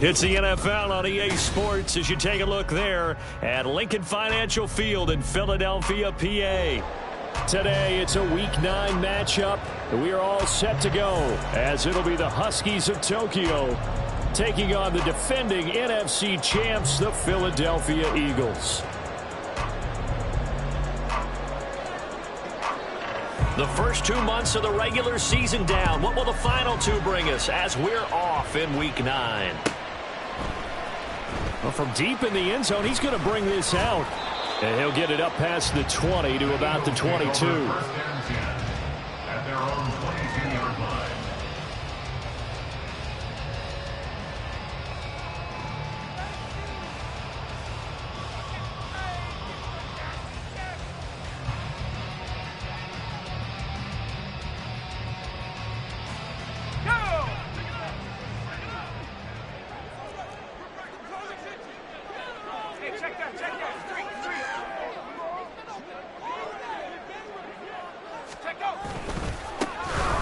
It's the NFL on EA Sports as you take a look there at Lincoln Financial Field in Philadelphia, PA. Today, it's a Week 9 matchup. We are all set to go as it'll be the Huskies of Tokyo taking on the defending NFC champs, the Philadelphia Eagles. The first 2 months of the regular season down. What will the final two bring us as we're off in Week 9? Well, from deep in the end zone, he's going to bring this out. And he'll get it up past the 20 to about the 22.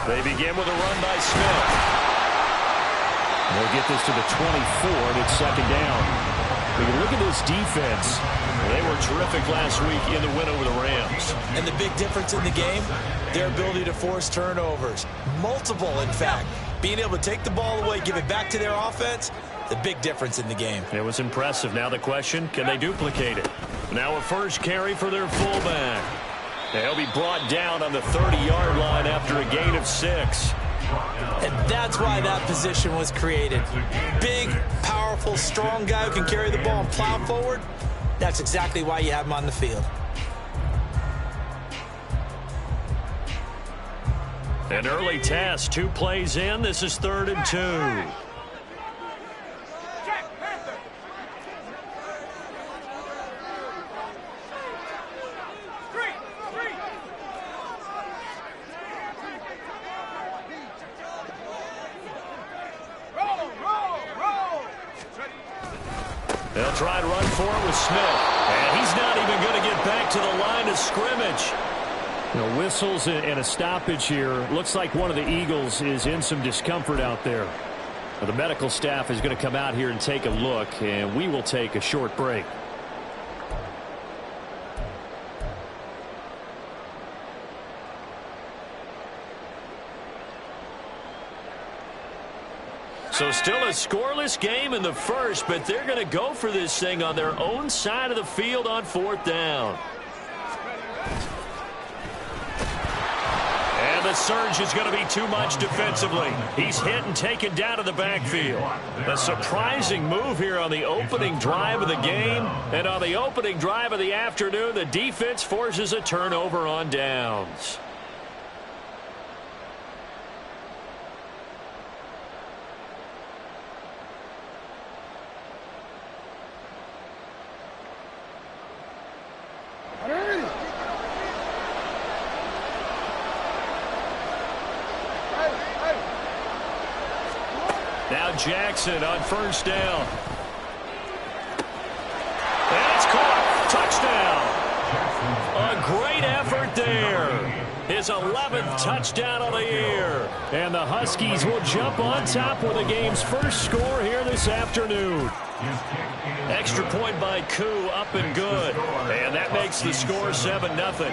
They begin with a run by Smith. They'll get this to the 24, and it's second down. When you look at this defense, they were terrific last week in the win over the Rams. And the big difference in the game, their ability to force turnovers. Multiple, in fact. Being able to take the ball away, give it back to their offense, the big difference in the game. It was impressive. Now the question, can they duplicate it? Now a first carry for their fullback. They'll be brought down on the 30-yard line after a gain of 6. And that's why that position was created. Big, powerful, strong guy who can carry the ball and plow forward. That's exactly why you have him on the field. An early test, 2 plays in. This is 3rd and 2. They'll try to run for it with Smith. And he's not even going to get back to the line of scrimmage. You know, whistles and a stoppage here. Looks like one of the Eagles is in some discomfort out there. Now, the medical staff is going to come out here and take a look, and we will take a short break. So still a scoreless game in the first, but they're going to go for this thing on their own side of the field on 4th down. And the surge is going to be too much defensively. He's hit and taken down to the backfield. A surprising move here on the opening drive of the game. And on the opening drive of the afternoon, the defense forces a turnover on downs. Now Jackson on 1st down. And it's caught. Touchdown. A great effort there. His 11th touchdown of the year. And the Huskies will jump on top with the game's first score here this afternoon. Extra point by Koo, up and good. And that makes the score 7-0.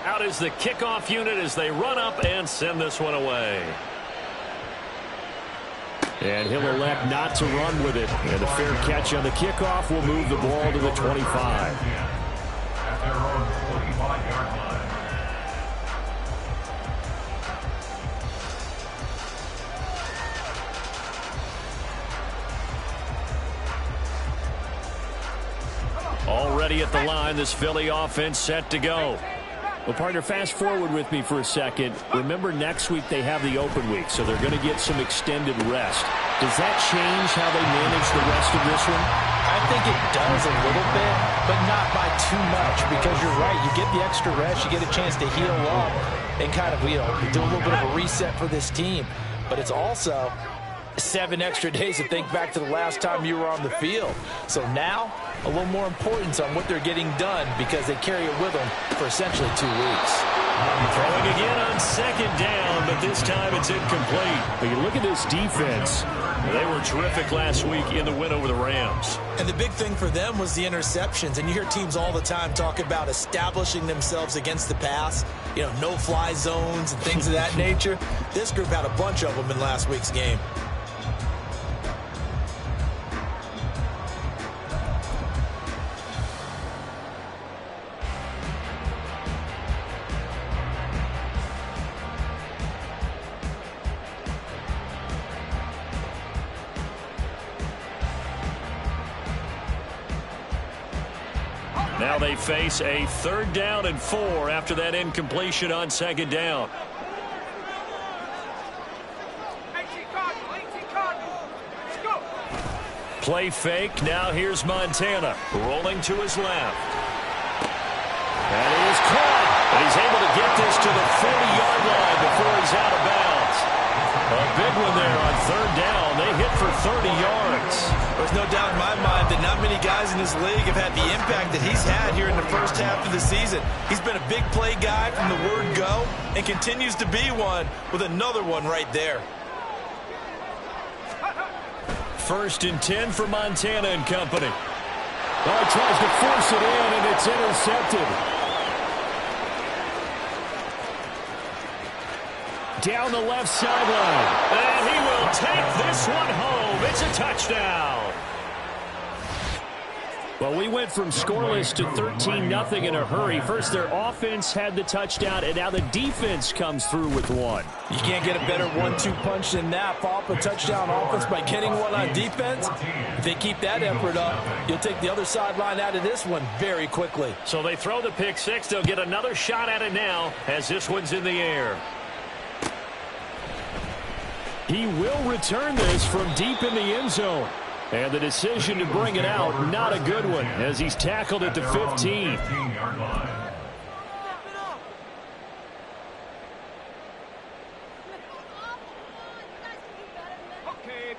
Out is the kickoff unit as they run up and send this one away. And he'll elect not to run with it. And the fair catch on the kickoff will move the ball to the 25. Already at the line, this Philly offense set to go. Well, partner, fast forward with me for a second. Remember, next week they have the open week, so they're going to get some extended rest. Does that change how they manage the rest of this one? I think it does a little bit, but not by too much, because you're right. You get the extra rest, you get a chance to heal up and kind of, do a little bit of a reset for this team. But it's also 7 extra days to think back to the last time you were on the field. So now, a little more importance on what they're getting done because they carry it with them for essentially 2 weeks. Throwing again on second down, but this time it's incomplete. But you look at this defense. They were terrific last week in the win over the Rams. And the big thing for them was the interceptions. And you hear teams all the time talk about establishing themselves against the pass, no-fly zones and things of that nature. This group had a bunch of them in last week's game. Now they face a 3rd down and 4 after that incompletion on second down. Play fake. Now here's Montana rolling to his left. And he is caught. And he's able to get this to the 40-yard line before he's out of bounds. A big one there on 3rd down. They hit for 30 yards. There's no doubt in my mind that not many guys in this league have had the impact that he's had here in the first half of the season. He's been a big play guy from the word go and continues to be one with another one right there. 1st and 10 for Montana and company. Oh, he tries to force it in, and it's intercepted. Down the left sideline. And he will take this one home. It's a touchdown. Well, we went from scoreless to 13-0 in a hurry. First, their offense had the touchdown, and now the defense comes through with one. You can't get a better 1-2 punch than that. Follow up a touchdown offense by getting one on defense. If they keep that effort up, you'll take the other sideline out of this one very quickly. So they throw the pick six. They'll get another shot at it now as this one's in the air. He will return this from deep in the end zone. And the decision to bring it out, not a good one, as he's tackled at the 15.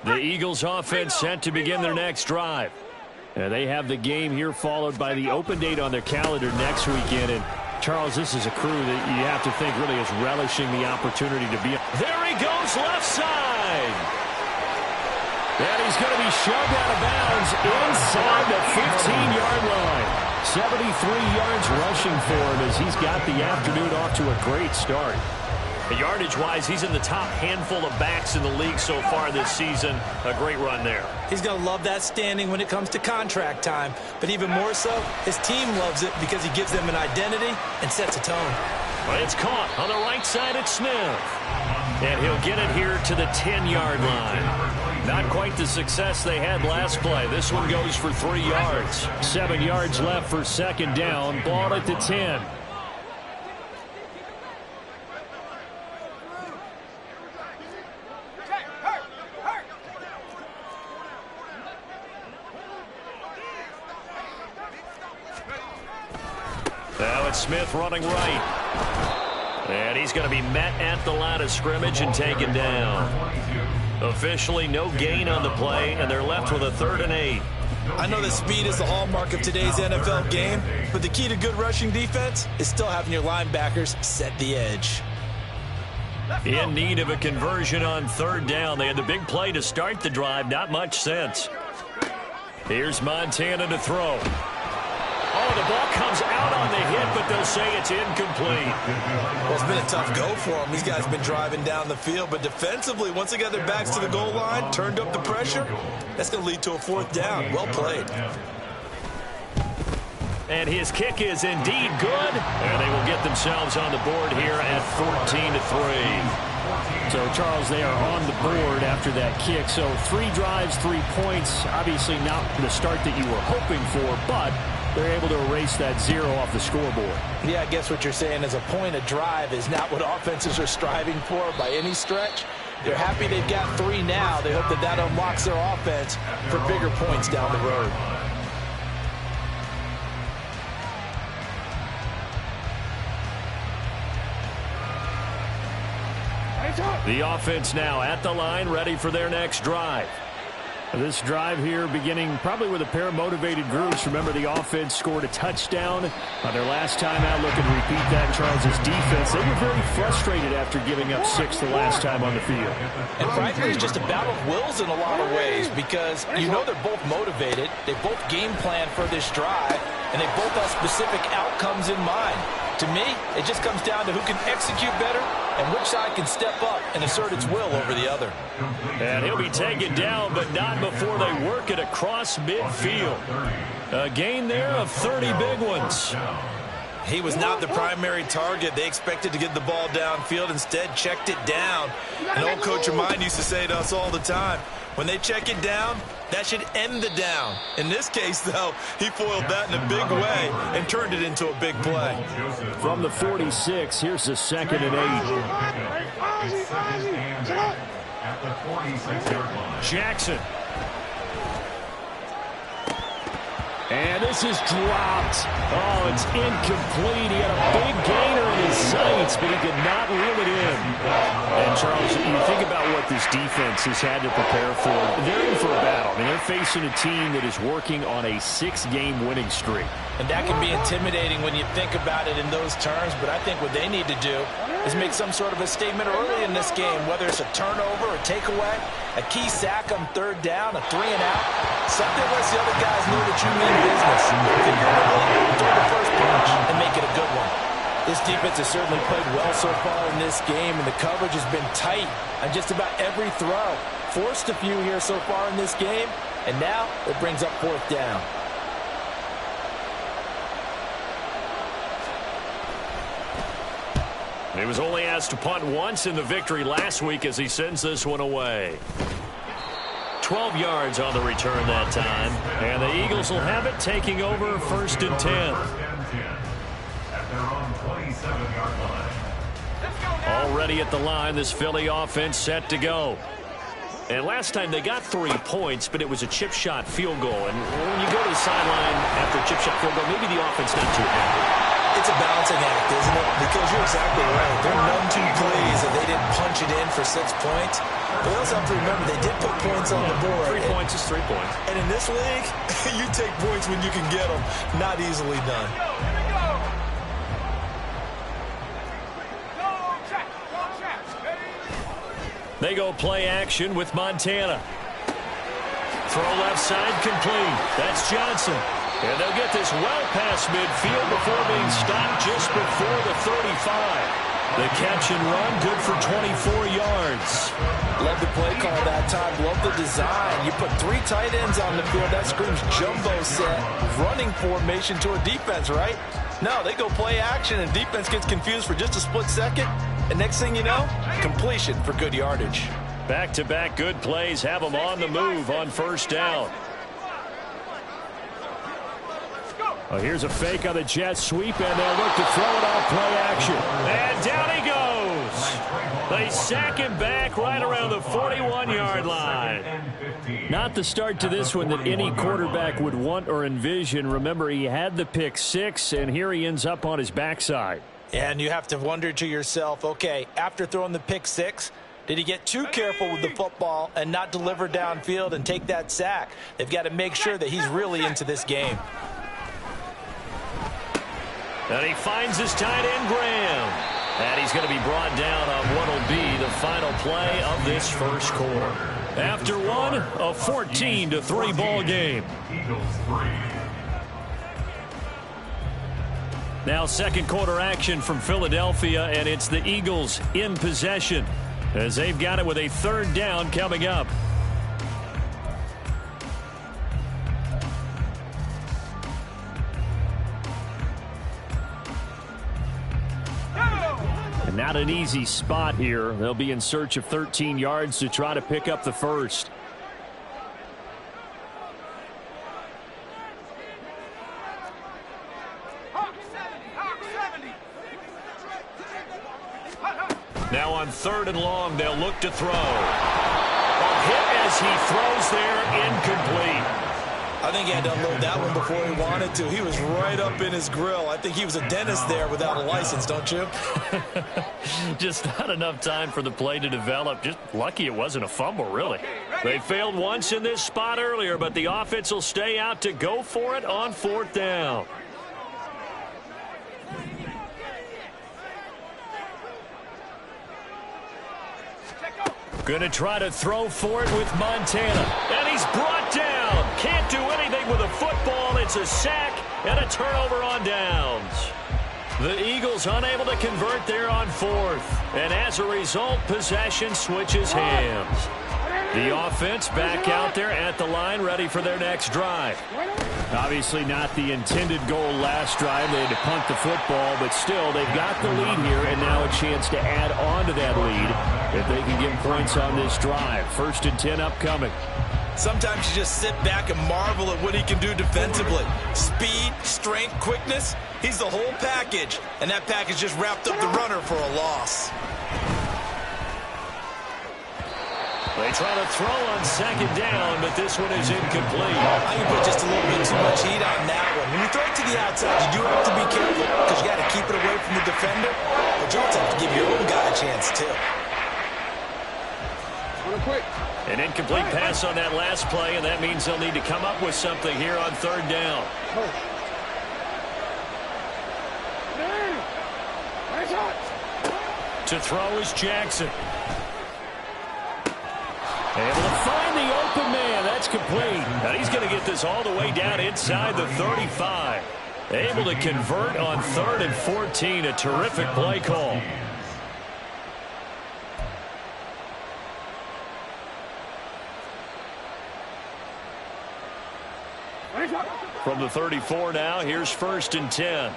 The Eagles offense set to begin their next drive. And they have the game here followed by the open date on their calendar next weekend. And Charles, this is a crew that you have to think really is relishing the opportunity to be. There he goes, left side. And he's going to be shoved out of bounds inside the 15-yard line. 73 yards rushing for him as he's got the afternoon off to a great start. Yardage-wise, he's in the top handful of backs in the league so far this season. A great run there. He's going to love that standing when it comes to contract time. But even more so, his team loves it because he gives them an identity and sets a tone. But it's caught on the right side at Smith. And he'll get it here to the 10-yard line. Not quite the success they had last play. This one goes for 3 yards. 7 yards left for second down. Ball at the 10. Now it's Smith running right. And he's going to be met at the line of scrimmage and taken down. Officially no gain on the play, and they're left with a 3rd and 8. I know that speed is the hallmark of today's NFL game, but the key to good rushing defense is still having your linebackers set the edge. In need of a conversion on 3rd down. They had the big play to start the drive. Not much sense. Here's Montana to throw. Oh, the ball comes out on the hit, but they'll say it's incomplete. Well, it's been a tough go for them. These guys have been driving down the field, but defensively, once they got their backs to the goal line, turned up the pressure, that's going to lead to a 4th down. Well played. And his kick is indeed good, and they will get themselves on the board here at 14-3. So, Charles, they are on the board after that kick. So 3 drives, 3 points. Obviously not the start that you were hoping for, but they're able to erase that 0 off the scoreboard. Yeah, I guess what you're saying is a point a drive is not what offenses are striving for by any stretch. They're happy they've got 3 now. They hope that that unlocks their offense for bigger points down the road. The offense now at the line, ready for their next drive. This drive here beginning probably with a pair of motivated groups. Remember, the offense scored a touchdown on their last time out. Looking to repeat that. Charles's defense, they were very frustrated after giving up 6 the last time on the field. And frankly, it's just a battle of wills in a lot of ways because you know they're both motivated. They both game plan for this drive, and they both have specific outcomes in mind. To me, it just comes down to who can execute better and which side can step up and assert its will over the other. And he'll be taken down, but not before they work it across midfield. A gain there of 30 big ones. He was not the primary target. They expected to get the ball downfield. Instead, checked it down. An old coach of mine used to say to us all the time, when they check it down, that should end the down. In this case, though, he foiled that in a big way and turned it into a big play. From the 46, here's the 2nd and 8. Jackson. And this is dropped. Oh, it's incomplete. He had a big gainer in his sights, but he could not reel it in. And, Charles, you think about what this defense has had to prepare for. They're in for a battle. I mean, they're facing a team that is working on a 6-game winning streak. And that can be intimidating when you think about it in those terms, but I think what they need to do is make some sort of a statement early in this game, whether it's a turnover, a takeaway, a key sack on 3rd down, a 3-and-out, something lets the other guys know that you mean business. Figuratively, throw the first punch and make it a good one. This defense has certainly played well so far in this game, and the coverage has been tight on just about every throw. Forced a few here so far in this game, and now it brings up 4th down. He was only asked to punt once in the victory last week as he sends this one away. 12 yards on the return that time. And the Eagles will have it, taking over 1st and 10. Already at the line, this Philly offense set to go. And last time they got 3 points, but it was a chip shot field goal. And when you go to the sideline after a chip shot field goal, maybe the offense not too happy. It's a balancing act, isn't it? Because you're exactly right. They're none too pleased that they didn't punch it in for 6 points. But we also have to remember they did put points on the board. 3 points is 3 points. And in this league, you take points when you can get them. Not easily done. They go play action with Montana. Throw left side complete. That's Johnson. And they'll get this well past midfield before being stopped just before the 35. The catch and run, good for 24 yards. Love the play call that time. Love the design. You put 3 tight ends on the field. That screams jumbo set, running formation to a defense, right? No, they go play action, and defense gets confused for just a split second. And next thing you know, completion for good yardage. Back-to-back good plays have them on the move on 1st down. Oh, here's a fake on the jet sweep, and they'll look to throw it off play action. And down he goes. They sack him back right around the 41-yard line. Not the start to this one that any quarterback would want or envision. Remember, he had the pick 6, and here he ends up on his backside. And you have to wonder to yourself, okay, after throwing the pick 6, did he get too careful with the football and not deliver downfield and take that sack? They've got to make sure that he's really into this game. And he finds his tight end, Graham. And he's going to be brought down on what will be the final play of this first quarter. After one, a 14-3 ball game. Now 2nd quarter action from Philadelphia, and it's the Eagles in possession as they've got it with a 3rd down coming up. And not an easy spot here. They'll be in search of 13 yards to try to pick up the first. Now on 3rd and long, they'll look to throw. A hit as he throws there, incomplete. I think he had to unload that one before he wanted to. He was right up in his grill. I think he was a dentist there without a license, don't you? Just not enough time for the play to develop. Just lucky it wasn't a fumble, really. They failed once in this spot earlier, but the offense will stay out to go for it on 4th down. Going to try to throw for it with Montana. And he's brought down. Can't do anything with a football. It's a sack and a turnover on downs. The Eagles unable to convert there on 4th. And as a result, possession switches hands. The offense back out there at the line, ready for their next drive. Obviously not the intended goal last drive. They had to punt the football, but still, they've got the lead here, and now a chance to add on to that lead if they can get points on this drive. 1st and 10 upcoming. Sometimes you just sit back and marvel at what he can do defensively. Speed, strength, quickness, he's the whole package. And that package just wrapped up the runner for a loss. They try to throw on 2nd down, but this one is incomplete. I can put just a little bit too much heat on that one. When you throw it to the outside, you do have to be careful because you got to keep it away from the defender. But you also have to give your own guy a chance, too. An incomplete pass on that last play, and that means they'll need to come up with something here on 3rd down. To throw is Jackson. Able to find the open man. That's complete. And he's going to get this all the way down inside the 35. Able to convert on 3rd and 14. A terrific play call. From the 34 now, here's 1st and 10.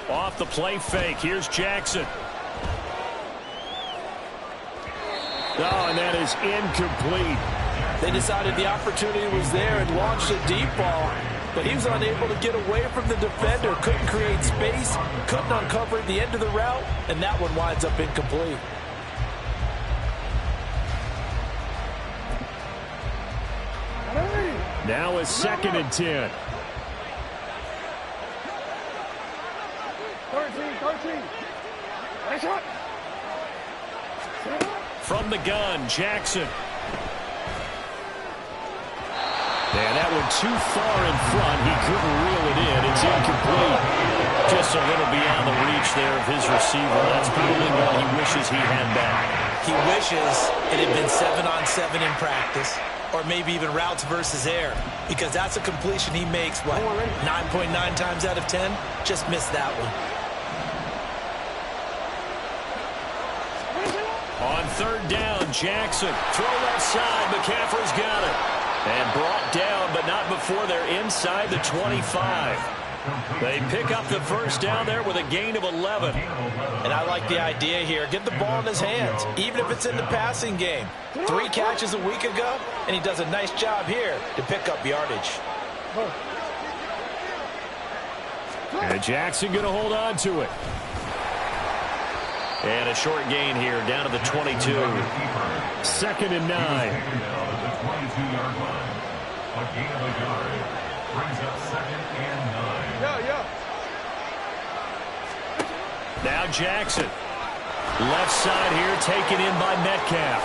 Off the play fake. Here's Jackson. Oh, and that is incomplete. They decided the opportunity was there and launched a deep ball, but he was unable to get away from the defender. Couldn't create space, couldn't uncover the end of the route, and that one winds up incomplete. Now a 2nd and 10. 13. Nice shot. From the gun, Jackson. And that one too far in front. He couldn't reel it in. It's incomplete. Just a little beyond the reach there of his receiver. That's probably what he wishes he had back. He wishes it had been 7-on-7 in practice, or maybe even routes versus air, because that's a completion he makes, what, 9.9 times out of 10? Just missed that one. On 3rd down, Jackson. Throw left side. McCaffrey's got it. And brought down, but not before they're inside the 25. They pick up the 1st down there with a gain of 11. And I like the idea here. Get the ball in his hands, even if it's in the passing game. 3 catches a week ago, and he does a nice job here to pick up yardage. And Jackson going to hold on to it. And a short gain here, down to the 22. 2nd and 9. Now Jackson. Left side here, taken in by Metcalf.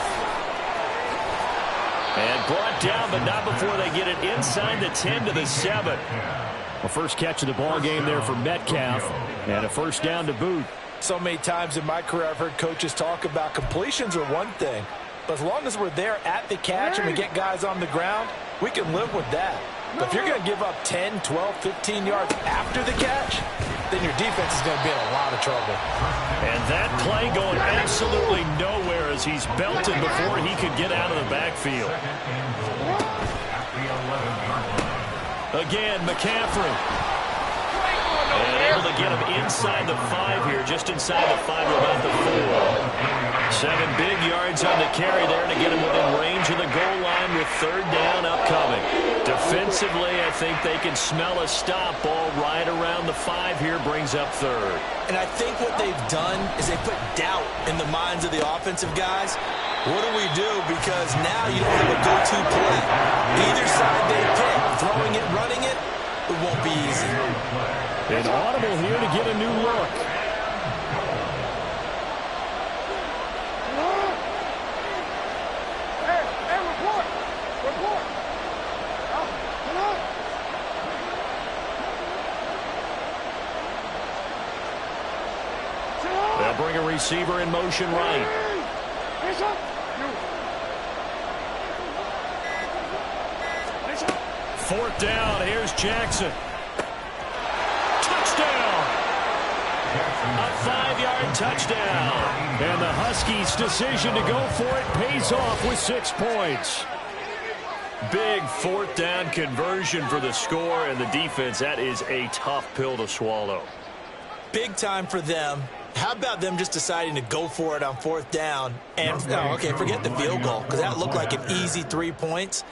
And brought down, but not before they get it inside the 10 to the 7. Well, first catch of the ball game there for Metcalf. And a 1st down to boot. So many times in my career I've heard coaches talk about completions are one thing, but as long as we're there at the catch and we get guys on the ground, we can live with that. But if you're going to give up 10, 12, 15 yards after the catch, then your defense is going to be in a lot of trouble. And that play going absolutely nowhere as he's belted before he could get out of the backfield. Again, McCaffrey. And able to get him inside the 5 here, just inside the 5 or about the 4. 7 big yards on the carry there to get him within range of the goal line with 3rd down upcoming. Defensively, I think they can smell a stop. Ball right around the 5 here, brings up third. And I think what they've done is they put doubt in the minds of the offensive guys. What do we do? Because now you don't have a go-to play. Either side they pick, throwing it, running it, it won't be easy. An audible here to get a new look. They'll bring a receiver in motion right. Fourth down, here's Jackson. Touchdown! A 5-yard touchdown. And the Huskies' decision to go for it pays off with 6 points. Big fourth down conversion for the score, and the defense, that is a tough pill to swallow. Big time for them. How about them just deciding to go for it on fourth down? And, okay, forget the field goal, because that looked like an easy 3 points.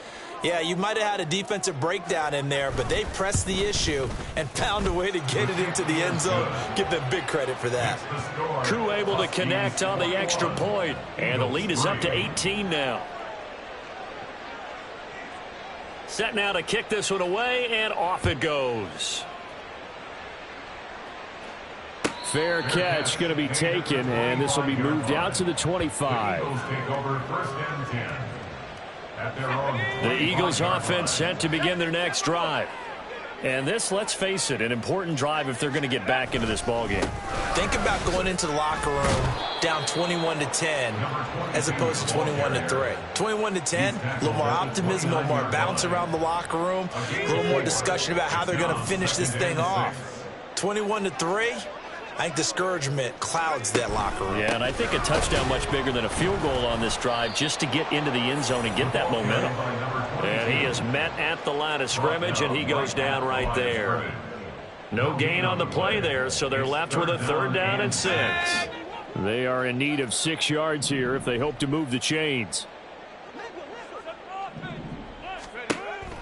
Yeah, you might have had a defensive breakdown in there, but they pressed the issue and found a way to get it into the end zone. Give them big credit for that. Crew able to connect on the extra point, and the lead is up to 18 now. Set now to kick this one away, and off it goes. Fair catch going to be taken, and this will be moved out to the 25. The Eagles offense set to begin their next drive. And this, let's face it, an important drive if they're going to get back into this ballgame. Think about going into the locker room down 21-10 as opposed to 21-3. 21-10, a little more optimism, a little more bounce around the locker room, a little more discussion about how they're going to finish this thing off. 21-3, I think discouragement clouds that locker room. Yeah, and I think a touchdown much bigger than a field goal on this drive just to get into the end zone and get that momentum. And he is met at the line of scrimmage, and he goes down right there. No gain on the play there, so they're left with a 3rd down and 6. They are in need of 6 yards here if they hope to move the chains.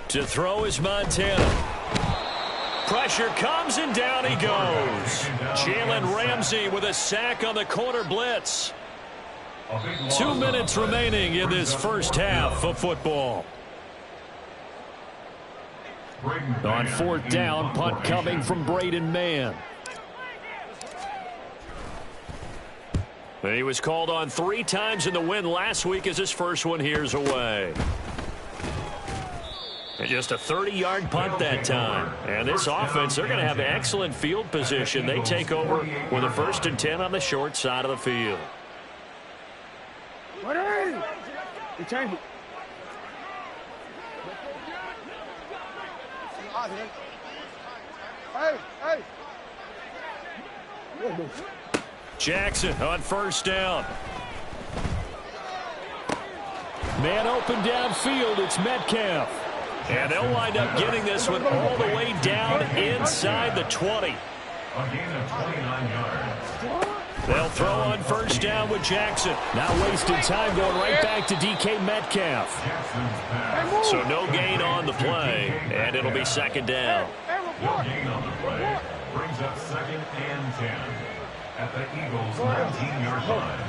To throw is Montana. Pressure comes, and down he goes. Jalen Ramsey with a sack on the corner blitz. 2 minutes remaining in this first half of football. On 4th down, punt coming from Braden Mann. He was called on 3 times in the win last week as his first one here's away. And just a 30-yard punt that time. And this offense, they're going to have excellent field position. They take over with a 1st and 10 on the short side of the field. Jackson on 1st down. Man open downfield, it's Metcalf. And they'll wind up getting this one all the way down inside the 20. They'll throw on 1st down with Jackson. Not wasting time, going right back to DK Metcalf. So no gain on the play, and it'll be 2nd down. No gain on the play brings up 2nd and 10 at the Eagles' 19-yard line.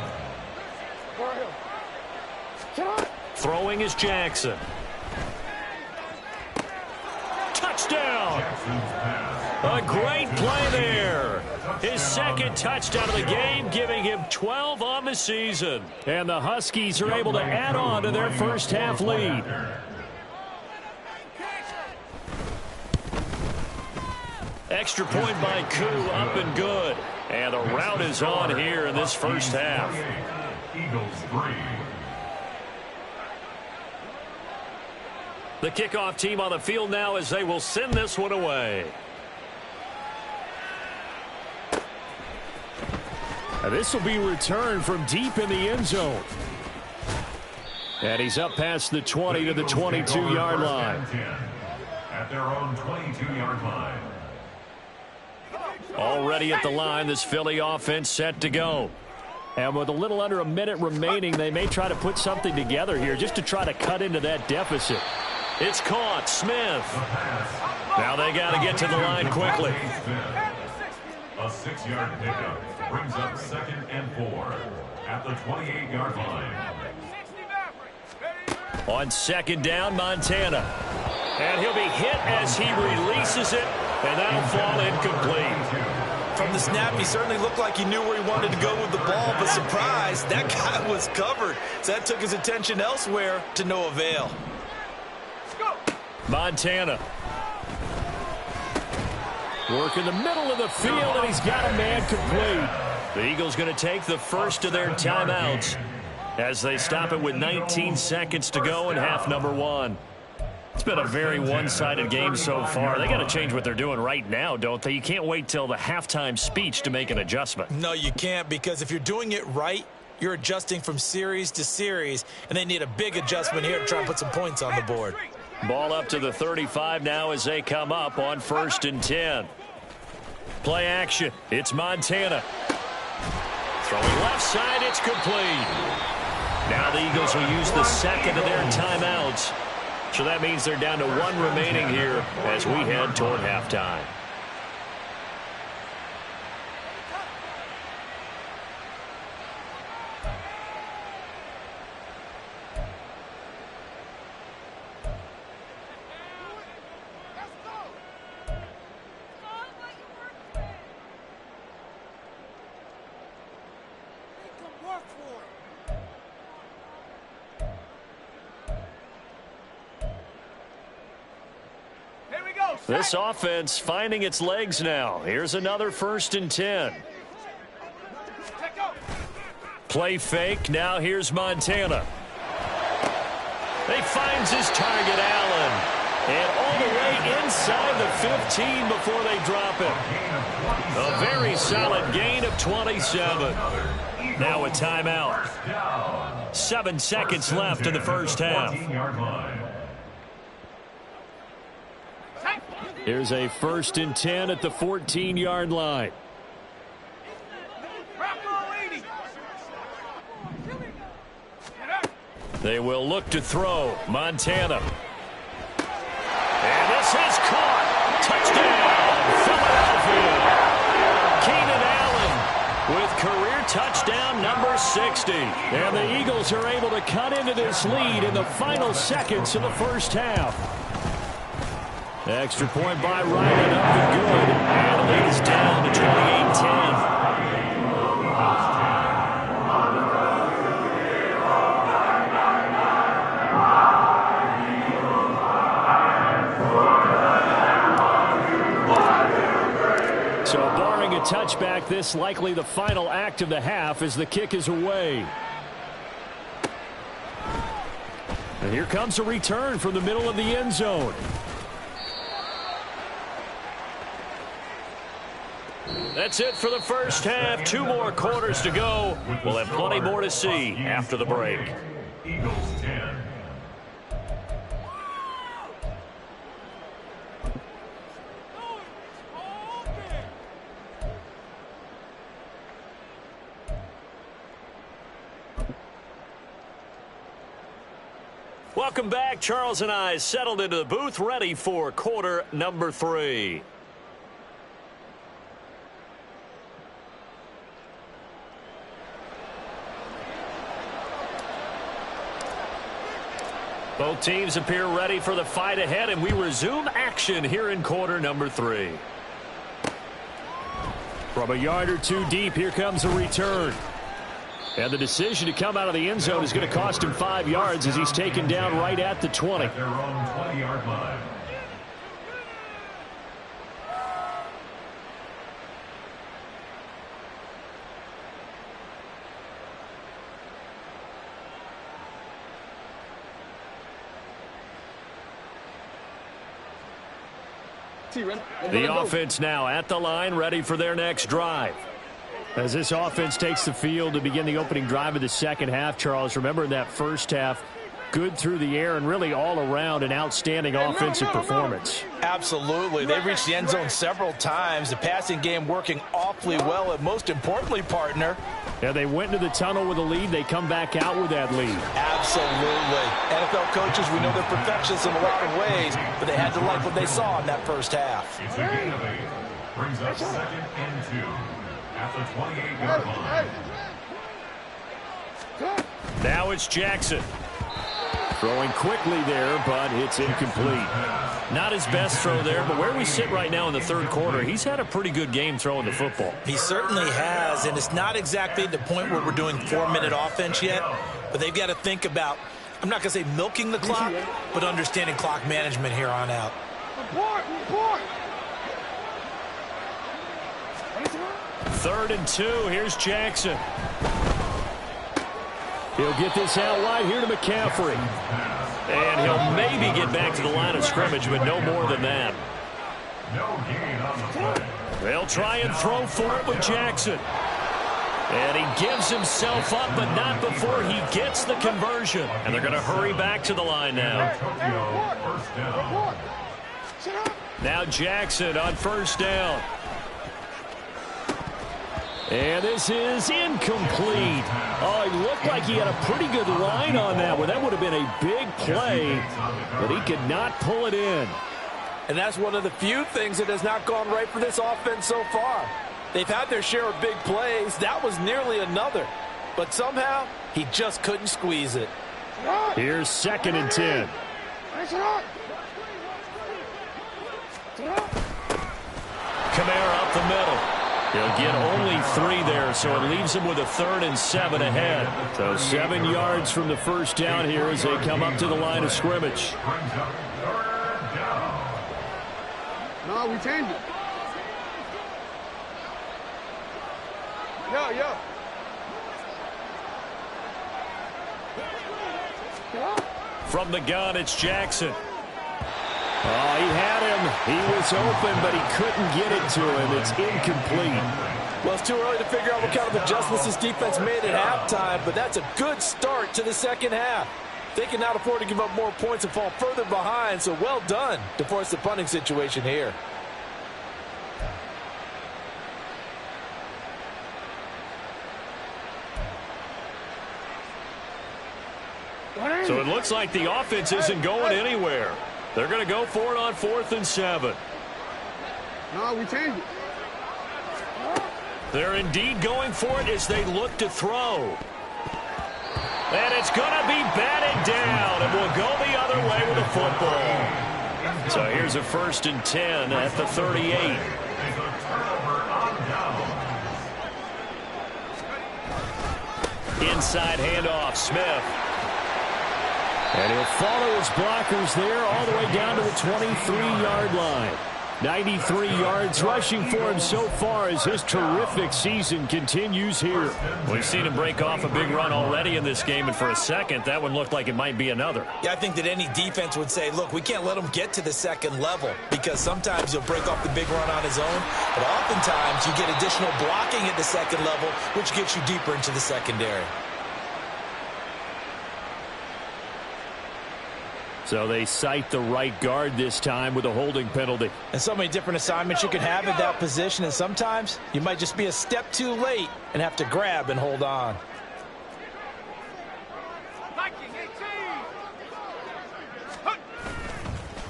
Throwing is Jackson. Touchdown! A great play there. His 2nd touchdown of the game, giving him 12 on the season. And the Huskies are able to add on to their first half lead. Extra point by Koo, up and good. And the route is on here in this first half. Eagles 3. The kickoff team on the field now as they will send this one away. And this will be returned from deep in the end zone. And he's up past the 20 to the 22-yard line. At their own 22-yard line. Already at the line, this Philly offense set to go. And with a little under a minute remaining, they may try to put something together here just to try to cut into that deficit. It's caught. Smith. Now they got to get to the line quickly. A 6-yard pickup brings up 2nd and 4 at the 28-yard line. On 2nd down, Montana. And he'll be hit as he releases it, and that'll fall incomplete. From the snap, he certainly looked like he knew where he wanted to go with the ball, but surprise, that guy was covered. So that took his attention elsewhere to no avail. Montana. Work in the middle of the field, and he's got a man complete. The Eagles going to take the first of their timeouts as they stop it with 19 seconds to go in half number 1. It's been a very one-sided game so far. They got to change what they're doing right now, don't they? You can't wait till the halftime speech to make an adjustment. No, you can't, because if you're doing it right, you're adjusting from series to series, and they need a big adjustment here to try and put some points on the board. Ball up to the 35 now as they come up on 1st and 10. Play action. It's Montana. Throwing left side, it's complete. Now the Eagles will use the second of their timeouts. So that means they're down to 1 remaining here as we head toward halftime. This offense finding its legs now. Here's another 1st and 10. Play fake. Now here's Montana. He finds his target, Allen. And all the way inside the 15 before they drop it. A very solid gain of 27. Now a timeout. 7 seconds left in the first half. Here's a 1st and 10 at the 14-yard line. They will look to throw. Montana. And this is caught. Touchdown, Philadelphia. Keenan Allen with career touchdown number 60. And the Eagles are able to cut into this lead in the final seconds of the first half. Extra point by Ryan, up and good. And the lead is down to 28-10. So barring a touchback, this likely the final act of the half as the kick is away. And here comes a return from the middle of the end zone. That's it for the first half. 2 more quarters to go. We'll have plenty more to see after the break. Eagles 10. Welcome back. Charles and I settled into the booth, ready for quarter number 3. Both teams appear ready for the fight ahead, and we resume action here in quarter number 3. From a yard or 2 deep, here comes a return. And the decision to come out of the end zone is going to cost him 5 yards as he's taken down right at the 20. At their own 20-yard line. The offense now at the line, ready for their next drive. As this offense takes the field to begin the opening drive of the second half, Charles, remember in that first half, good through the air and really all around an outstanding offensive performance. Absolutely. They've reached the end zone several times. The passing game working awfully well, and most importantly, partner. Yeah, they went into the tunnel with a lead. They come back out with that lead. Absolutely. NFL coaches, we know they're perfectionists in a lot of ways, but they had to like what they saw in that first half. It's a gain of 8. Brings up 2nd and 2 at the 28-yard line. Now it's Jackson. Throwing quickly there, but it's incomplete. Not his best throw there, but where we sit right now in the third quarter, he's had a pretty good game throwing the football. He certainly has, and it's not exactly the point where we're doing 4-minute offense yet, but they've got to think about, I'm not going to say milking the clock, but understanding clock management here on out. Third and 2, here's Jackson. He'll get this out wide here to McCaffrey. And he'll maybe get back to the line of scrimmage, but no more than that. No gain on the play. They'll try and throw for it with Jackson. And he gives himself up, but not before he gets the conversion. And they're going to hurry back to the line now. First down. Now Jackson on first down. And this is incomplete. Oh, it looked like he had a pretty good line on that one. That would have been a big play, but he could not pull it in. And that's one of the few things that has not gone right for this offense so far. They've had their share of big plays. That was nearly another. But somehow, he just couldn't squeeze it. Here's 2nd and 10. Kamara up the middle. He'll get only 3 there, so it leaves him with a 3rd and 7 ahead. So 7 yards from the first down here as they come up to the line of scrimmage. No, we changed it. Yo. From the gun, it's Jackson. Oh, he had him. He was open, but he couldn't get it to him. It's incomplete. Well, it's too early to figure out what kind of adjustments this defense made at halftime, but that's a good start to the second half. They cannot afford to give up more points and fall further behind, so well done to force the punting situation here. So it looks like the offense isn't going anywhere. They're going to go for it on 4th and 7. No, we changed it. They're indeed going for it as they look to throw. And it's going to be batted down, and we'll go the other way with the football. So here's a 1st and 10 at the 38. Inside handoff, Smith. And he'll follow his blockers there all the way down to the 23-yard line. 93 yards rushing for him so far as his terrific season continues here. We've seen him break off a big run already in this game, and for a second, that one looked like it might be another. Yeah, I think that any defense would say, look, we can't let him get to the second level because sometimes he'll break off the big run on his own, but oftentimes you get additional blocking at the second level, which gets you deeper into the secondary. So they cite the right guard this time with a holding penalty. And so many different assignments you can have at that position, and sometimes you might just be a step too late and have to grab and hold on.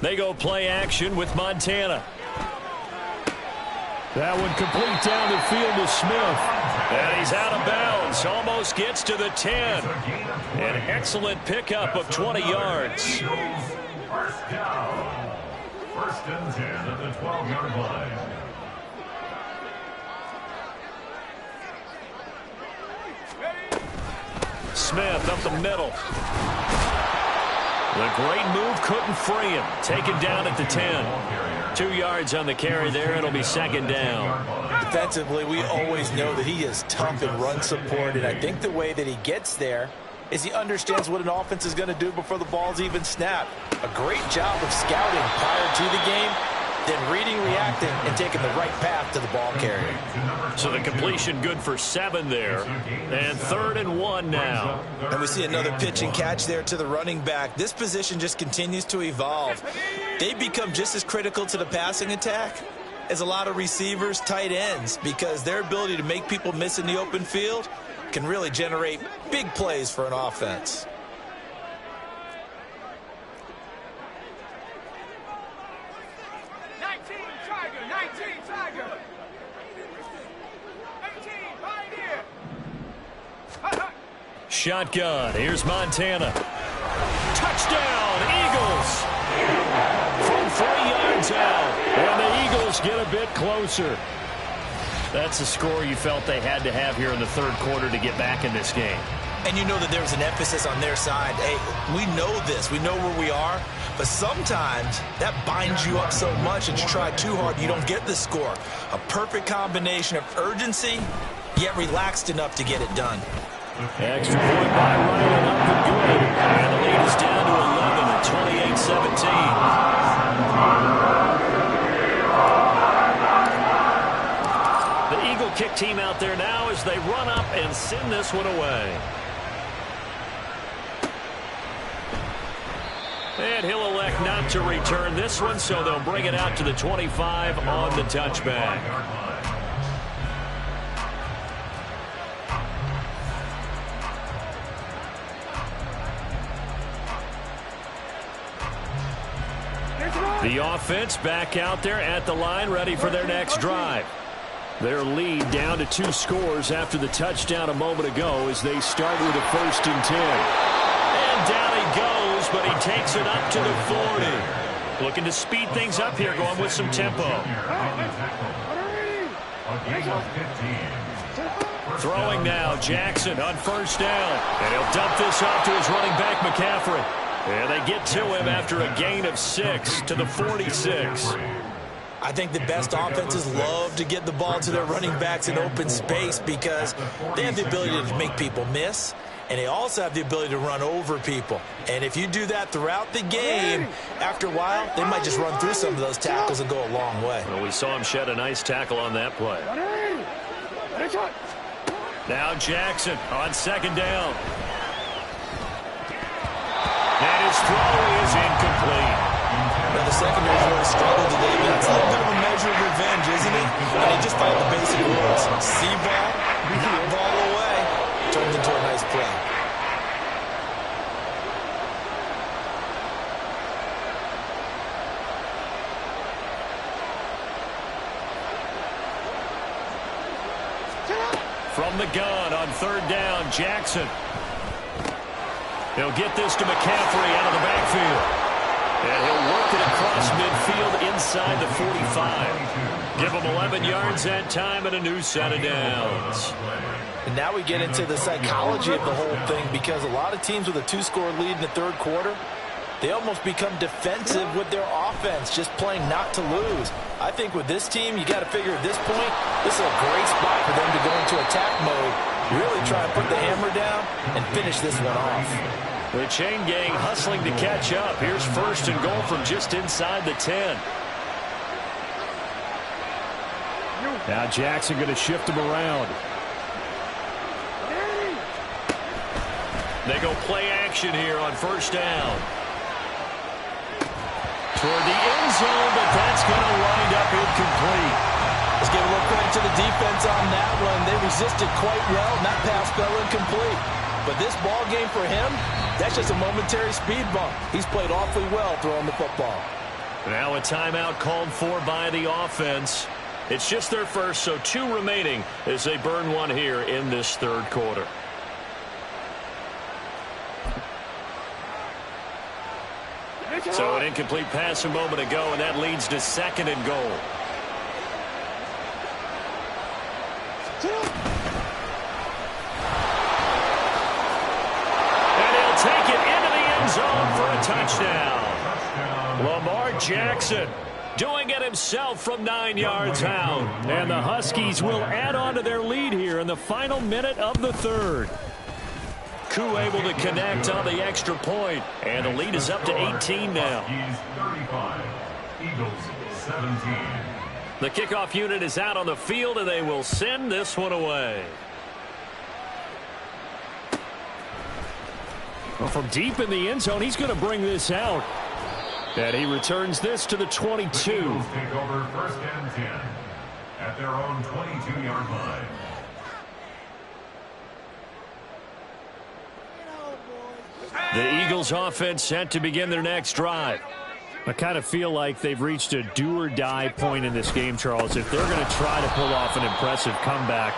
They go play action with Montana. That one complete down the field to Smith. And he's out of bounds. Almost gets to the 10. An excellent pickup of 20 yards. First down. 1st and 10 at the 12-yard line. Smith up the middle. The great move couldn't free him. Taken down at the 10. 2 yards on the carry there. It'll be 2nd down. Defensively, we always know that he is tough in run support, and I think the way that he gets there is he understands what an offense is going to do before the ball's even snapped. A great job of scouting prior to the game, then reading, reacting, and taking the right path to the ball carrier. So the completion good for 7 there. And 3rd and 1 now. And we see another pitch and catch there to the running back. This position just continues to evolve. They become just as critical to the passing attack as a lot of receivers, tight ends, because their ability to make people miss in the open field can really generate big plays for an offense. Shotgun. Here's Montana. Touchdown, Eagles. From 3 yards out. And the Eagles get a bit closer. That's a score you felt they had to have here in the 3rd quarter to get back in this game. And you know that there's an emphasis on their side. Hey, we know this. We know where we are. But sometimes that binds you up so much that you try too hard, you don't get the score. A perfect combination of urgency, yet relaxed enough to get it done. Extra point by Ryland up and good. And the lead is down to 11 at 28-17. The Eagle kick team out there now as they run up and send this one away. And he'll elect not to return this one, so they'll bring it out to the 25 on the touchback. The offense back out there at the line, ready for their next drive. Their lead down to 2 scores after the touchdown a moment ago as they start with a 1st and 10. And down he goes, but he takes it up to the 40. Looking to speed things up here, going with some tempo. Throwing now, Jackson on 1st down. And he'll dump this off to his running back, McCaffrey. And they get to him after a gain of 6 to the 46. I think the best offenses love to get the ball to their running backs in open space because they have the ability to make people miss, and they also have the ability to run over people. And if you do that throughout the game, after a while, they might just run through some of those tackles and go a long way. Well, we saw him shed a nice tackle on that play. Now Jackson on 2nd down. And his throw is incomplete. Now, the secondary's really struggled today, but that's a little bit of a measure of revenge, isn't it? And they just follow the basic rules. See ball, knock ball away, turns into a nice play. From the gun on 3rd down, Jackson. He'll get this to McCaffrey out of the backfield. And he'll work it across midfield inside the 45. Give him 11 yards that time and a new set of downs. And now we get into the psychology of the whole thing because a lot of teams with a 2-score lead in the 3rd quarter, they almost become defensive with their offense, just playing not to lose. I think with this team, you got to figure at this point, this is a great spot for them to go into attack mode, really try and put the hammer down and finish this one off. The chain gang hustling to catch up. Here's 1st and goal from just inside the 10. Now Jackson going to shift him around. They go play action here on 1st down. Toward the end zone, but that's going to wind up incomplete. Let's give a little credit to the defense on that one. They resisted quite well. That pass fell incomplete. But this ball game for him, that's just a momentary speed bump. He's played awfully well throwing the football. Now a timeout called for by the offense. It's just their first, so 2 remaining as they burn one here in this 3rd quarter. So an incomplete pass a moment ago, and that leads to 2nd and goal. And he'll take it into the end zone for a touchdown. Lamar Jackson doing it himself from 9 yards out. And the Huskies will add on to their lead here in the final minute of the 3rd. Koo able to connect on the extra point, and the lead is up to 18 now. 17. The kickoff unit is out on the field, and they will send this one away. Well, from deep in the end zone, he's going to bring this out. And he returns this to the 22. The Eagles take over 1st and 10 at their own 22-yard line. The Eagles offense set to begin their next drive. I kind of feel like they've reached a do-or-die point in this game, Charles. If they're going to try to pull off an impressive comeback,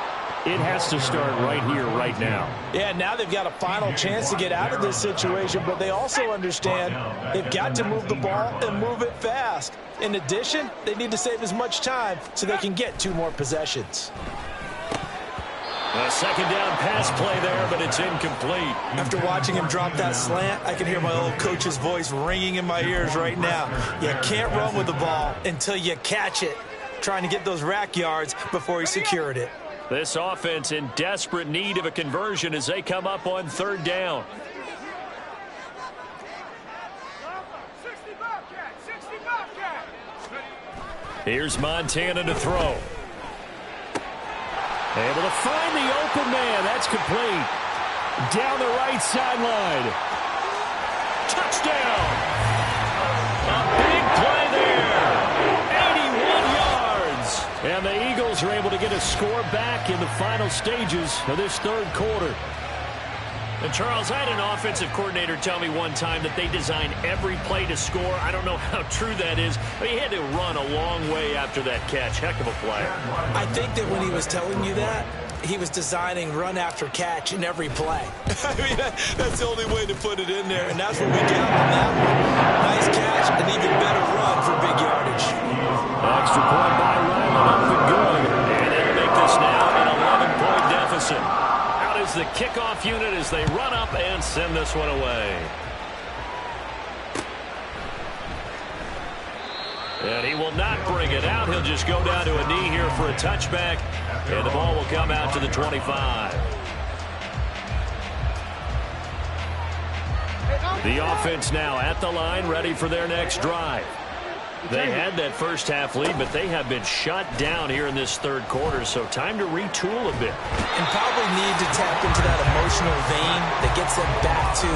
it has to start right here, right now. Yeah, now they've got a final chance to get out of this situation, but they also understand they've got to move the ball and move it fast. In addition, they need to save as much time so they can get 2 more possessions. A second down pass play there, but it's incomplete. After watching him drop that slant, I can hear my old coach's voice ringing in my ears right now. You can't run with the ball until you catch it. Trying to get those rack yards before he secured it. This offense in desperate need of a conversion as they come up on 3rd down. Here's Montana to throw. Able to find the open man. That's complete. Down the right sideline. Touchdown. A big play there. 81 yards. And the Eagles are able to get a score back in the final stages of this 3rd quarter. And Charles, I had an offensive coordinator tell me one time that they design every play to score. I don't know how true that is, but he had to run a long way after that catch. Heck of a play. I think that when he was telling you that, he was designing run after catch in every play. I mean, that's the only way to put it in there, and that's what we got on that one. Nice catch, an even better run for big yardage. Extra point by Ryland up and good. And they'll make this now an 11-point deficit. Out is the kickoff unit as they run up and send this one away. And he will not bring it out. He'll just go down to a knee here for a touchback. And the ball will come out to the 25. The offense now at the line, ready for their next drive. They had that first half lead, but they have been shut down here in this 3rd quarter, so time to retool a bit. And probably need to tap into that emotional vein that gets them back to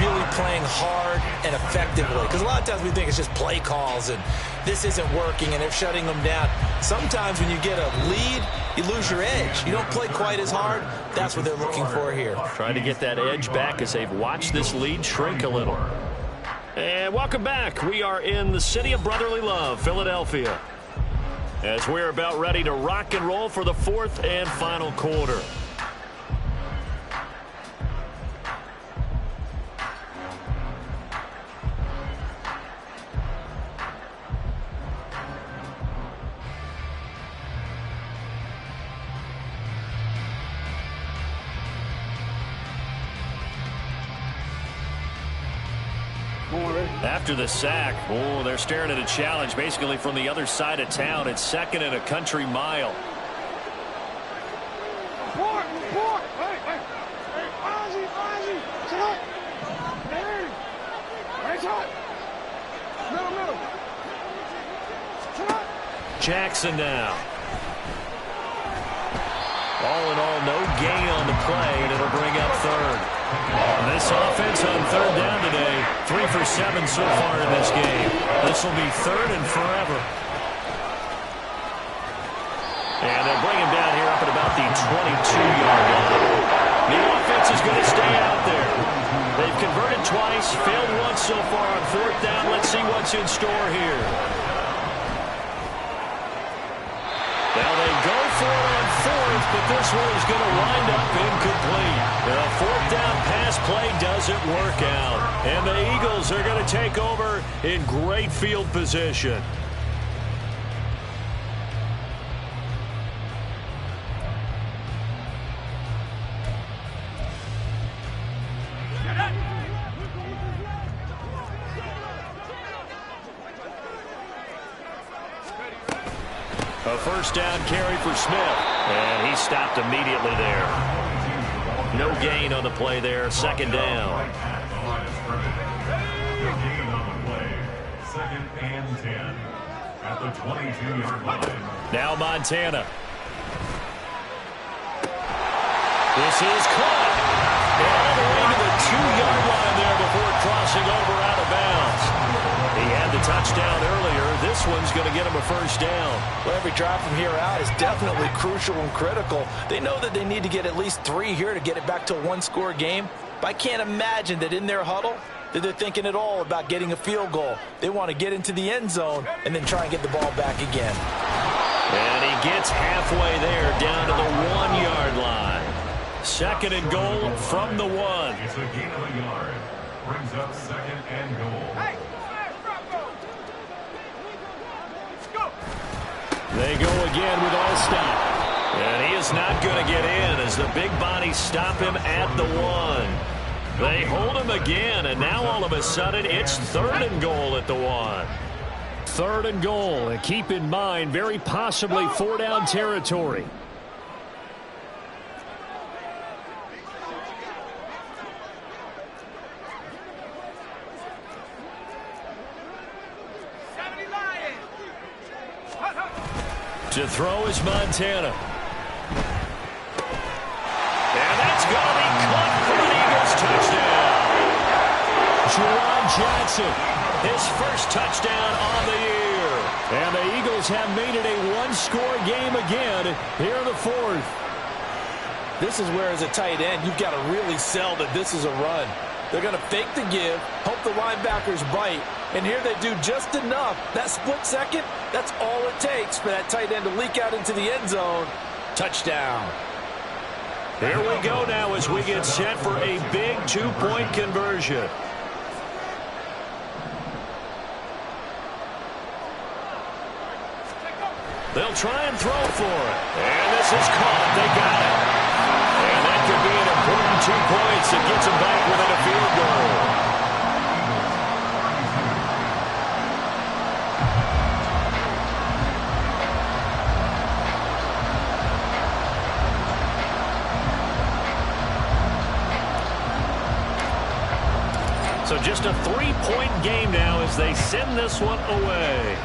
really playing hard and effectively. Because a lot of times we think it's just play calls and this isn't working and they're shutting them down. Sometimes when you get a lead, you lose your edge. You don't play quite as hard. That's what they're looking for here. Trying to get that edge back as they've watched this lead shrink a little. And welcome back. We are in the city of brotherly love, Philadelphia, as we're about ready to rock and roll for the 4th and final quarter. After the sack, they're staring at a challenge basically from the other side of town. It's 2nd and a country mile. Jackson now. All in all, no gain on the play, and it'll bring up 3rd. This offense on 3rd down today, 3 for 7 so far in this game. This will be 3rd and forever. And they'll bring him down here up at about the 22-yard line. The offense is going to stay out there. They've converted twice, failed once so far on 4th down. Let's see what's in store here. Now they go for it on 4th, but this one is going to wind up incomplete. The 4th down pass play doesn't work out. And the Eagles are going to take over in great field position. A first down carry for Smith, and he stopped immediately there. No gain on the play there, 2nd down. No gain on the play, 2nd and 10. at the 22-yard line. Now Montana. This is caught. All the way to the 2-yard line there before crossing over out of bounds. He had the touchdown earlier. This one's going to get him a first down. Well, every drive from here out is definitely crucial and critical. They know that they need to get at least 3 here to get it back to a one-score game. But I can't imagine that in their huddle that they're thinking at all about getting a field goal. They want to get into the end zone and then try and get the ball back again. And he gets halfway there down to the 1-yard line. Second and goal from the 1. It's a gain of a yard. Brings up second and goal. They go again with Allstott. And he is not going to get in as the big bodies stop him at the 1. They hold him again, and now all of a sudden it's third and goal at the 1. Third and goal, and keep in mind, very possibly 4-down territory. To throw is Montana. And that's going to be caught for an Eagles touchdown. Juwan Johnson, his first touchdown on the year. And the Eagles have made it a one-score game again here in the 4th. This is where, as a tight end, you've got to really sell that this is a run. They're going to fake the give, hope the linebackers bite, and here they do just enough. That split second, that's all it takes for that tight end to leak out into the end zone. Touchdown. Here we go now as we get set for a big 2-point conversion. They'll try and throw for it. And this is caught. They got it. And that could be an important 2 points that gets them back within a field goal. So just a 3-point game now as they send this one away.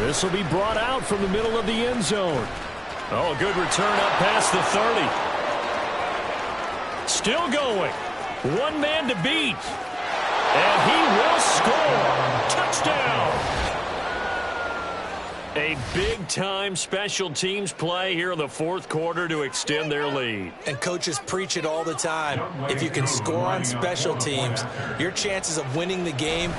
This will be brought out from the middle of the end zone. Oh, good return up past the 30. Still going. One man to beat. And he will score. Touchdown. A big-time special teams play here in the 4th quarter to extend their lead. And coaches preach it all the time. If you can score on special teams, your chances of winning the game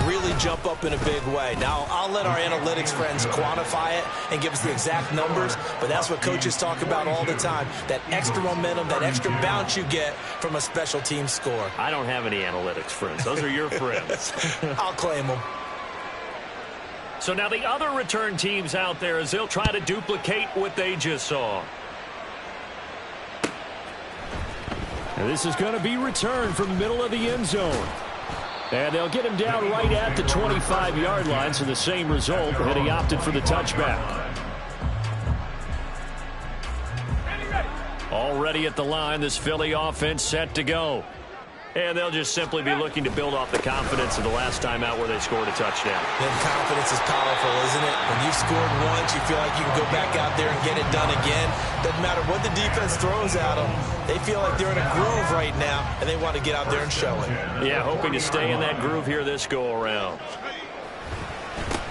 really jump up in a big way. Now, I'll let our analytics friends quantify it and give us the exact numbers, but that's what coaches talk about all the time, that extra momentum, that extra bounce you get from a special team score. I don't have any analytics friends. Those are your friends. I'll claim them. So now the other return teams out there as they'll try to duplicate what they just saw. And this is going to be returned from the middle of the end zone. And they'll get him down right at the 25-yard line, so the same result, and he opted for the touchback. Already at the line, this Philly offense set to go. And they'll just simply be looking to build off the confidence of the last time out where they scored a touchdown. Then confidence is powerful, isn't it? When you've scored once, you feel like you can go back out there and get it done again. Doesn't matter what the defense throws at them. They feel like they're in a groove right now, and they want to get out there and show it. Yeah, hoping to stay in that groove here this go-around.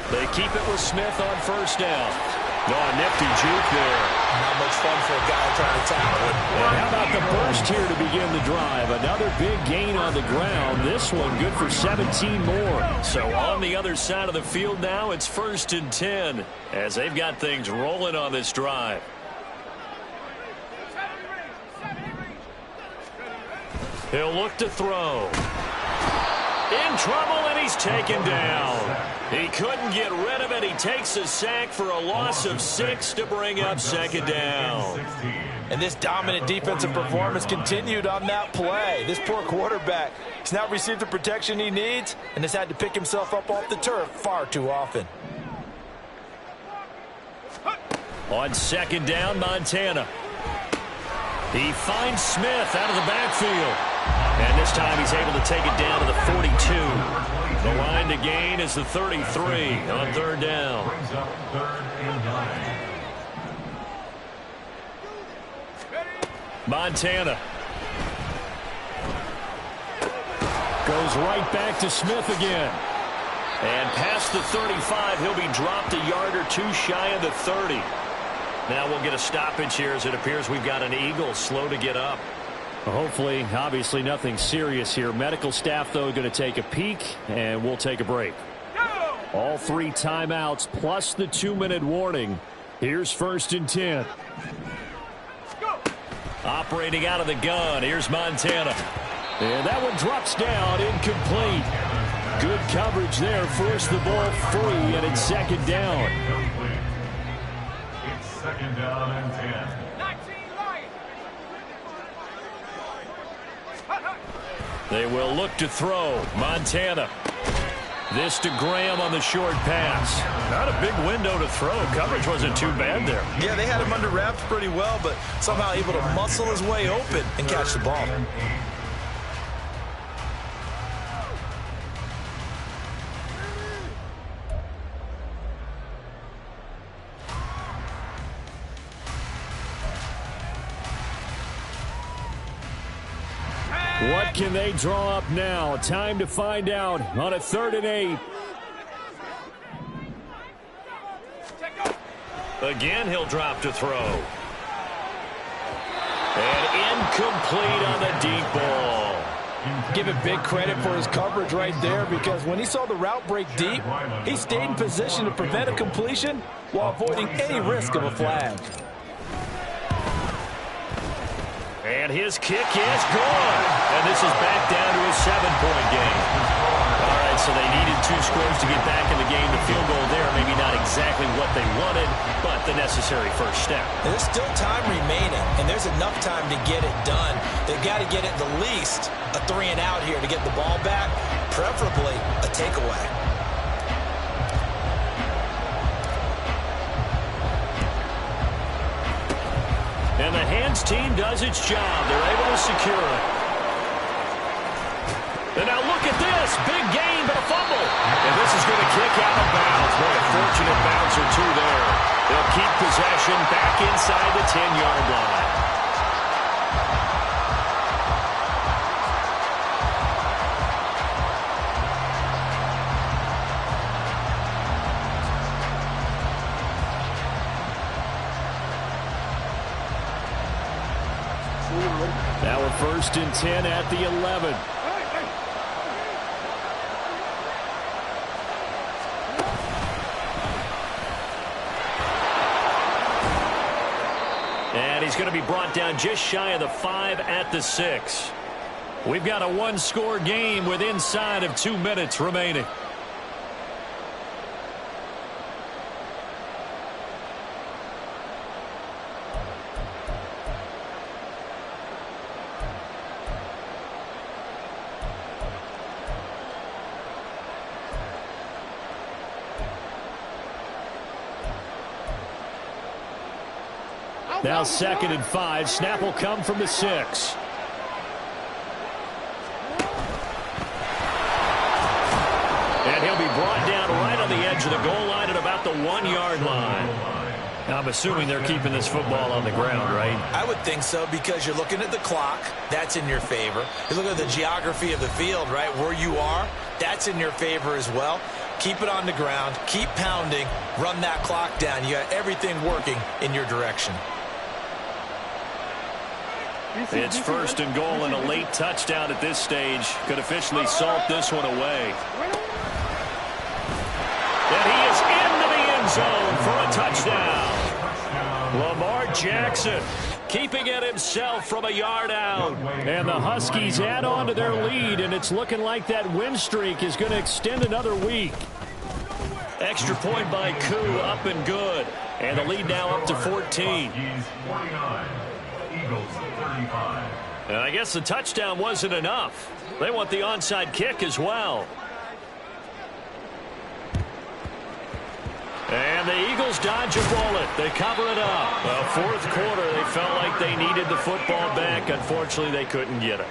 They keep it with Smith on first down. Oh, a nifty juke there. Not much fun for a guy trying to tackle it. And how about the burst here to begin the drive? Another big gain on the ground. This one good for 17 more. So on the other side of the field now, it's 1st and 10 as they've got things rolling on this drive. He'll look to throw. In trouble, and he's taken down. He couldn't get rid of it. He takes a sack for a loss of 6 to bring up second down. And this dominant defensive performance continued on that play. This poor quarterback has not received the protection he needs and has had to pick himself up off the turf far too often. On second down, Montana. He finds Smith out of the backfield. And this time he's able to take it down to the 42. The 7 to gain is the 33 on third down. Brings up 3rd and 9. Montana. Goes right back to Smith again. And past the 35, he'll be dropped a yard or two shy of the 30. Now we'll get a stoppage here as it appears we've got an Eagle slow to get up. Hopefully, obviously nothing serious here. Medical staff, though, going to take a peek, and we'll take a break. All 3 timeouts plus the 2-minute warning. Here's 1st and 10. Operating out of the gun, here's Montana. And that one drops down, incomplete. Good coverage there, forced the ball free, and it's 2nd down. It's 2nd down and 10. They will look to throw. Montana. This to Graham on the short pass. Not a big window to throw. Coverage wasn't too bad there. Yeah, they had him under wraps pretty well, but somehow able to muscle his way open and catch the ball. What can they draw up now? Time to find out on a 3rd and 8. Again, he'll drop to throw. And incomplete on the deep ball. Give it big credit for his coverage right there, because when he saw the route break deep, he stayed in position to prevent a completion while avoiding any risk of a flag. And his kick is good. And this is back down to a 7-point game. All right, so they needed 2 scores to get back in the game. The field goal there, maybe not exactly what they wanted, but the necessary first step. There's still time remaining, and there's enough time to get it done. They've got to get at the least a 3 and out here to get the ball back, preferably a takeaway. And the Hands team does its job. They're able to secure it. And now look at this. Big gain, but a fumble. And this is going to kick out of bounds. Boy, a fortunate bounce or two there. They'll keep possession back inside the 10-yard line. Now a 1st and 10 at the 11. And he's going to be brought down just shy of the 5 at the 6. We've got a 1-score game with inside of 2 minutes remaining. Now 2nd and 5. Snap will come from the 6. And he'll be brought down right on the edge of the goal line at about the 1-yard line. Now, I'm assuming they're keeping this football on the ground, right? I would think so, because you're looking at the clock. That's in your favor. You look at the geography of the field, right? Where you are, that's in your favor as well. Keep it on the ground. Keep pounding. Run that clock down. You got everything working in your direction. It's 1st and goal, and a late touchdown at this stage could officially salt this one away. And he is into the end zone for a touchdown. Lamar Jackson keeping it himself from a yard out. And the Huskies add on to their lead, and it's looking like that win streak is going to extend another week. Extra point by Koo, up and good. And the lead now up to 14. Eagles 35. And I guess the touchdown wasn't enough. They want the onside kick as well. And the Eagles dodge a bullet. They cover it up. Well, 4th quarter, they felt like they needed the football back. Unfortunately, they couldn't get it.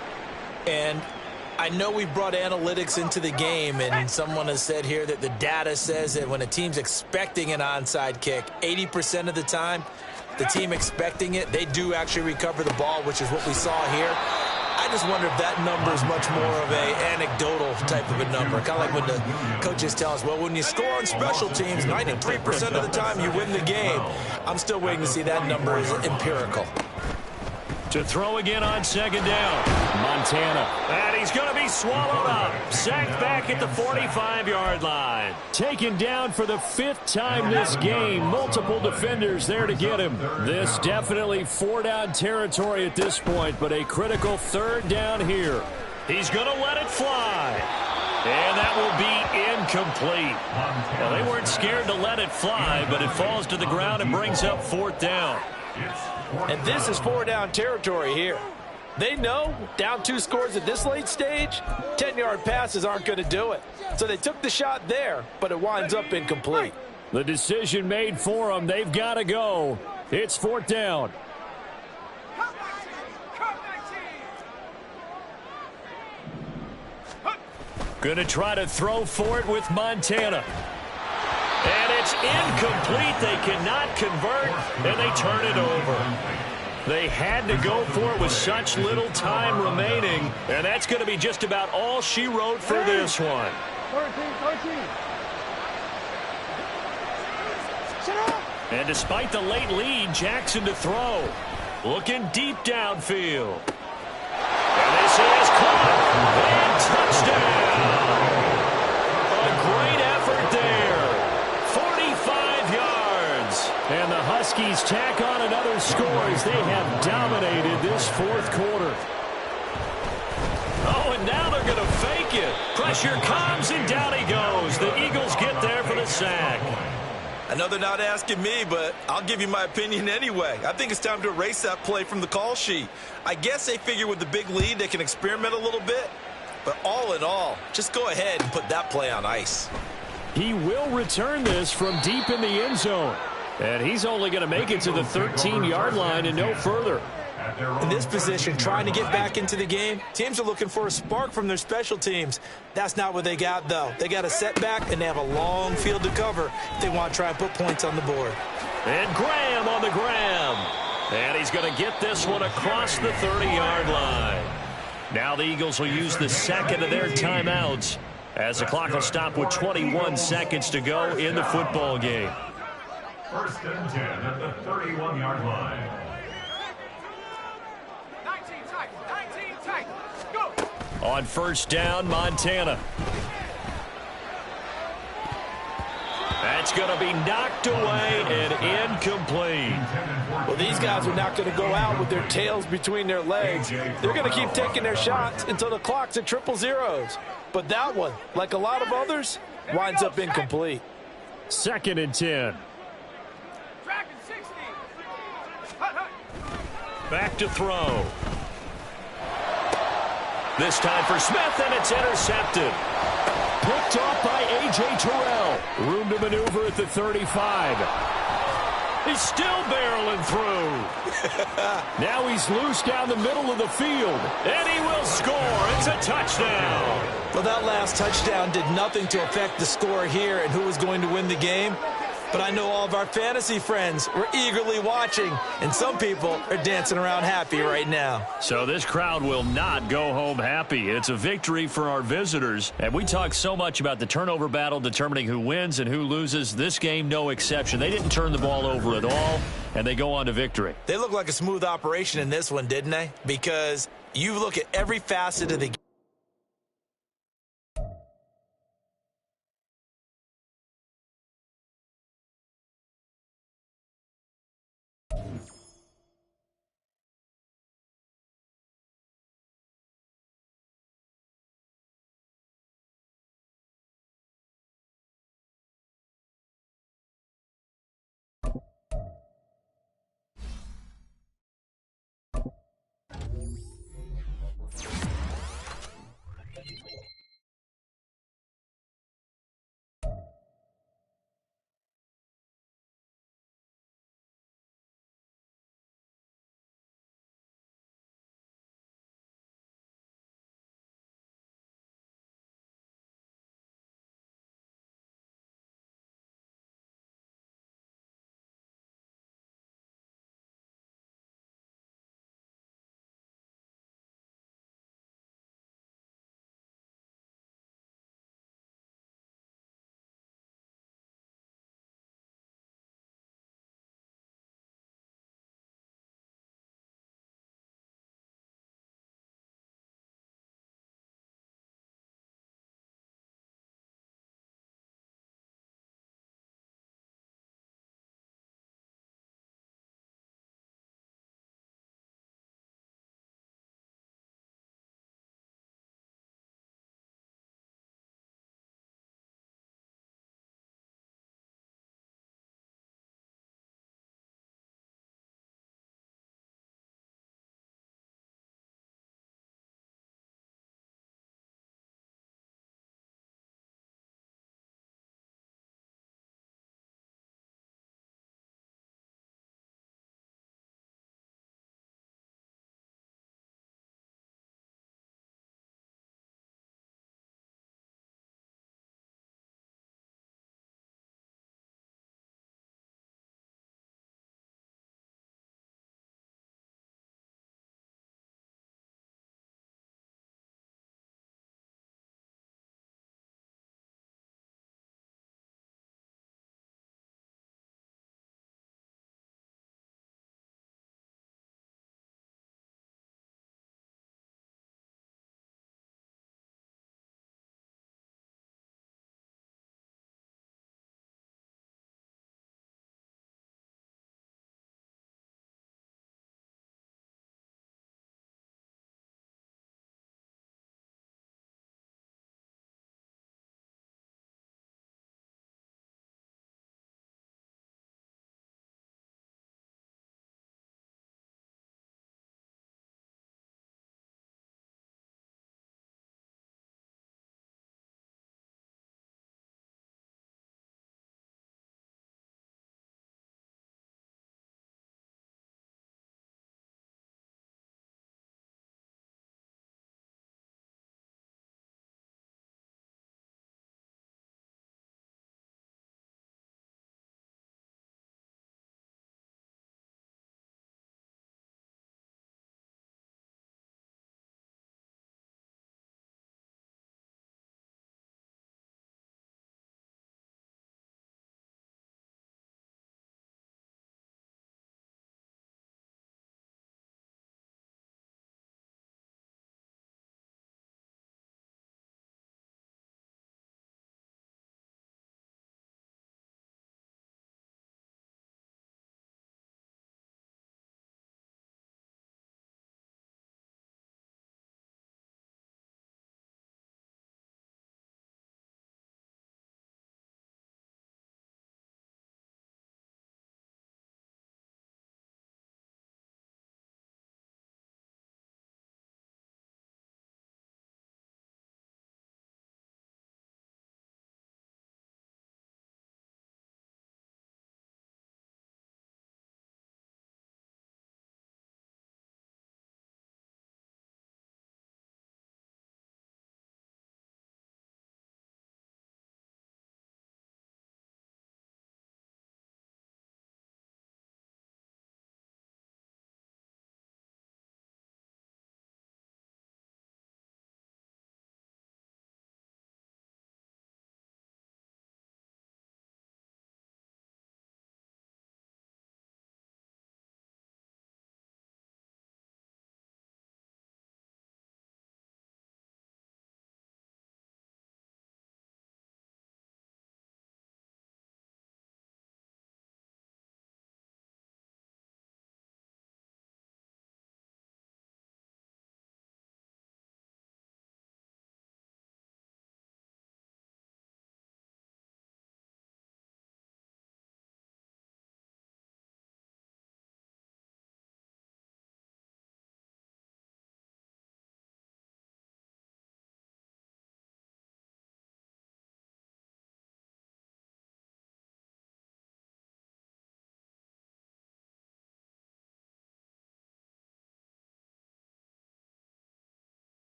And I know we brought analytics into the game, and someone has said here that the data says that when a team's expecting an onside kick, 80% of the time, the team expecting it, they do actually recover the ball, which is what we saw here. I just wonder if that number is much more of a anecdotal type of a number. Kind of like when the coaches tell us, well, when you score on special teams, 93% of the time you win the game. I'm still waiting to see that number is empirical. To throw again on second down, Montana. And he's going to be swallowed up. Sacked back at the 45-yard line. Taken down for the 5th time this game. Multiple defenders there to get him. This definitely 4-down territory at this point, but a critical 3rd down here. He's going to let it fly. And that will be incomplete. Well, they weren't scared to let it fly, but it falls to the ground and brings up 4th down. And this is 4-down territory here. They know down 2 scores at this late stage, 10-yard passes aren't going to do it. So they took the shot there, but it winds up incomplete. The decision made for them. They've got to go. It's 4th down. Going to try to throw for it with Montana. And it's incomplete. They cannot convert, and they turn it over. They had to go for it with such little time remaining, and that's going to be just about all she wrote for this one. 13. And despite the late lead, Jackson to throw. Looking deep downfield. And this is caught. And touchdown. A great effort there. 45 yards. And the Huskies tack on another score as they have dominated this 4th quarter. Oh, and now they're going to fake it. Pressure comes, and down he goes. The Eagles get there for the sack. I know they're not asking me, but I'll give you my opinion anyway. I think it's time to erase that play from the call sheet. I guess they figure with the big lead they can experiment a little bit. But all in all, just go ahead and put that play on ice. He will return this from deep in the end zone. And he's only going to make it to the 13-yard line and no further. In this position, trying to get back into the game, teams are looking for a spark from their special teams. That's not what they got, though. They got a setback, and they have a long field to cover if they want to try and put points on the board. And Graham on the grab. And he's going to get this one across the 30-yard line. Now the Eagles will use the second of their timeouts as the clock will stop with 21 seconds to go in the football game. 1st and 10 at the 31-yard line. 19 tight. Go. On 1st down, Montana. That's going to be knocked away and incomplete. Well, these guys are not going to go out with their tails between their legs. They're going to keep taking their shots until the clock's at 000. But that one, like a lot of others, winds up incomplete. 2nd and 10. Back to throw. This time for Smith, and it's intercepted. Picked off by A.J. Terrell. Room to maneuver at the 35. He's still barreling through. Now he's loose down the middle of the field. And he will score. It's a touchdown. Well, that last touchdown did nothing to affect the score here and who was going to win the game. But I know all of our fantasy friends were eagerly watching, and some people are dancing around happy right now. So this crowd will not go home happy. It's a victory for our visitors. And we talk so much about the turnover battle determining who wins and who loses. This game, no exception. They didn't turn the ball over at all, and they go on to victory. They look like a smooth operation in this one, didn't they? Because you look at every facet of the game.